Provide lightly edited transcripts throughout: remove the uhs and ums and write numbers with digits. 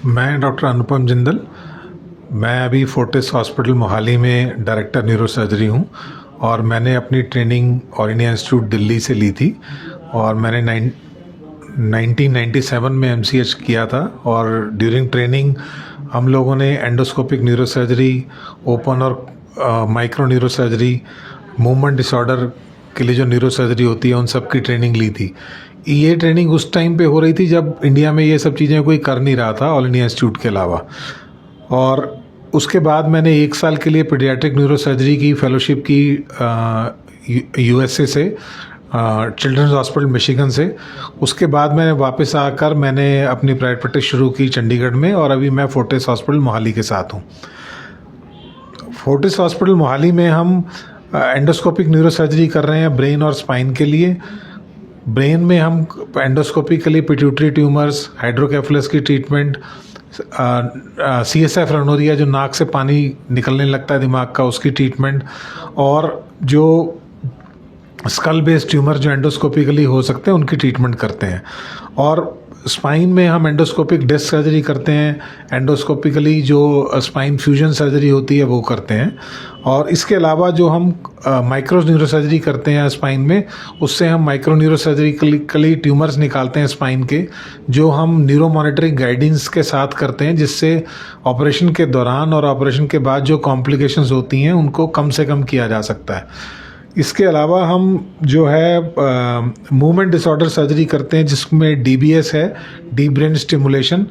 मैं डॉक्टर अनुपम जिंदल। मैं अभी फोर्टिस हॉस्पिटल मोहाली में डायरेक्टर न्यूरोसर्जरी हूँ और मैंने अपनी training all India institute Delhi से ली थी और मैंने 1997 में एमसीएच किया था। और ड्यूरिंग ट्रेनिंग हम लोगों ने एंडोस्कोपिक न्यूरोसर्जरी, ओपन और माइक्रो न्यूरोसर्जरी, मूवमेंट डिसऑर्डर के लिए जो न्यूरोसर्जरी होती है उन सब की ट्रेनिंग ली थी। ये ट्रेनिंग उस टाइम पे हो रही थी जब इंडिया में ये सब चीज़ें कोई कर नहीं रहा था ऑल इंडिया इंस्टीट्यूट के अलावा। और उसके बाद मैंने 1 साल के लिए पीडियाट्रिक न्यूरोसर्जरी की फेलोशिप की यूएसए से, चिल्ड्रंस हॉस्पिटल मिशिगन से। उसके बाद मैंने वापस आकर मैंने अपनी प्राइवेट प्रैक्टिस शुरू की चंडीगढ़ में और अभी मैं फोर्टिस हॉस्पिटल मोहाली के साथ हूँ। फोर्टिस हॉस्पिटल मोहाली में हम एंडोस्कोपिक न्यूरोसर्जरी कर रहे हैं ब्रेन और स्पाइन के लिए। ब्रेन में हम एंडोस्कोपिकली पिट्यूटरी ट्यूमर्स, हाइड्रोकेफलस की ट्रीटमेंट, CSF रनोरिया जो नाक से पानी निकलने लगता है दिमाग का, उसकी ट्रीटमेंट, और जो स्कल बेस्ड ट्यूमर जो एंडोस्कोपिकली हो सकते हैं उनकी ट्रीटमेंट करते हैं। और स्पाइन में हम एंडोस्कोपिक डिस्क सर्जरी करते हैं, एंडोस्कोपिकली जो स्पाइन फ्यूजन सर्जरी होती है वो करते हैं। और इसके अलावा जो हम माइक्रो न्यूरोसर्जरी करते हैं स्पाइन में, उससे हम माइक्रो न्यूरोसर्जरिकली ट्यूमर्स निकालते हैं स्पाइन के, जो हम न्यूरो मॉनिटरिंग गाइडेंस के साथ करते हैं, जिससे ऑपरेशन के दौरान और ऑपरेशन के बाद जो कॉम्प्लिकेशंस होती हैं उनको कम से कम किया जा सकता है। इसके अलावा हम जो है मूवमेंट डिसऑर्डर सर्जरी करते हैं, जिसमें DBS है, डीप ब्रेन स्टिमुलेशन,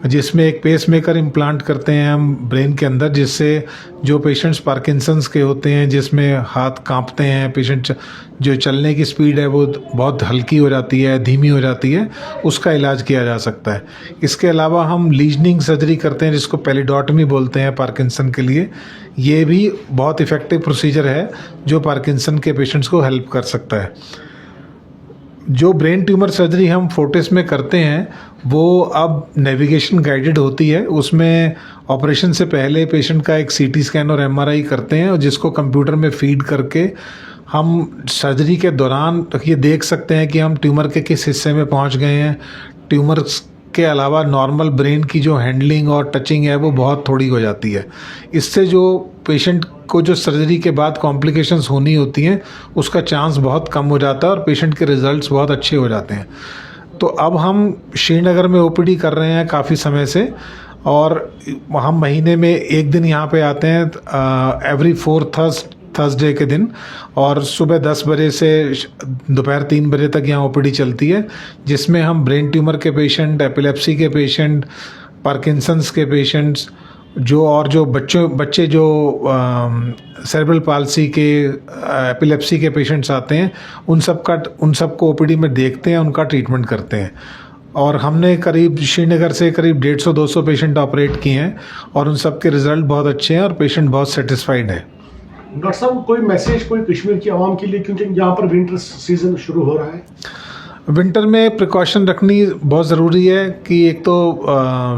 जिसमें एक पेसमेकर इम्प्लांट करते हैं हम ब्रेन के अंदर, जिससे जो पेशेंट्स पार्किंसंस के होते हैं, जिसमें हाथ कांपते हैं, पेशेंट जो चलने की स्पीड है वो बहुत हल्की हो जाती है, धीमी हो जाती है, उसका इलाज किया जा सकता है। इसके अलावा हम लीजनिंग सर्जरी करते हैं, जिसको पेलिडोटमी बोलते हैं पार्किंसन के लिए। ये भी बहुत इफ़ेक्टिव प्रोसीजर है जो पार्किंसन के पेशेंट्स को हेल्प कर सकता है। जो ब्रेन ट्यूमर सर्जरी हम फोर्टिस में करते हैं वो अब नेविगेशन गाइडेड होती है। उसमें ऑपरेशन से पहले पेशेंट का एक CT स्कैन और MRI करते हैं, और जिसको कंप्यूटर में फीड करके हम सर्जरी के दौरान ये देख सकते हैं कि हम ट्यूमर के किस हिस्से में पहुंच गए हैं। ट्यूमर्स के अलावा नॉर्मल ब्रेन की जो हैंडलिंग और टचिंग है वो बहुत थोड़ी हो जाती है। इससे जो पेशेंट को जो सर्जरी के बाद कॉम्प्लिकेशंस होनी होती हैं उसका चांस बहुत कम हो जाता है और पेशेंट के रिजल्ट्स बहुत अच्छे हो जाते हैं। तो अब हम श्रीनगर में OPD कर रहे हैं काफ़ी समय से, और हम महीने में 1 दिन यहाँ पे आते हैं, एवरी 4th थर्सडे के दिन, और सुबह 10 बजे से दोपहर 3 बजे तक यहाँ OPD चलती है, जिसमें हम ब्रेन ट्यूमर के पेशेंट, एपिलेप्सी के पेशेंट, पार्किंसंस के पेशेंट्स, जो बच्चे जो सेरेब्रल पाल्सी के, एपिलेप्सी के पेशेंट्स आते हैं, उन सबको OPD में देखते हैं, उनका ट्रीटमेंट करते हैं। और हमने करीब श्रीनगर से करीब 150-200 पेशेंट ऑपरेट किए हैं और उन सब के रिजल्ट बहुत अच्छे हैं और पेशेंट बहुत सेटिस्फाइड है। डॉक्टर साहब, कोई मैसेज कोई कश्मीर की आवाम के लिए, क्योंकि यहाँ पर विंटर सीजन शुरू हो रहा है? विंटर में प्रिकॉशन रखनी बहुत ज़रूरी है कि एक तो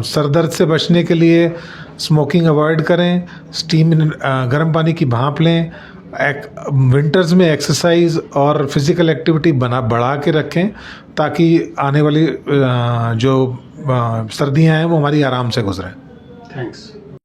सर दर्द से बचने के लिए स्मोकिंग अवॉइड करें, स्टीम गर्म पानी की भाप लें, विंटर्स में एक्सरसाइज और फिज़िकल एक्टिविटी बढ़ा के रखें, ताकि आने वाली जो सर्दियाँ हैं वो हमारी आराम से गुजरें। थैंक्स।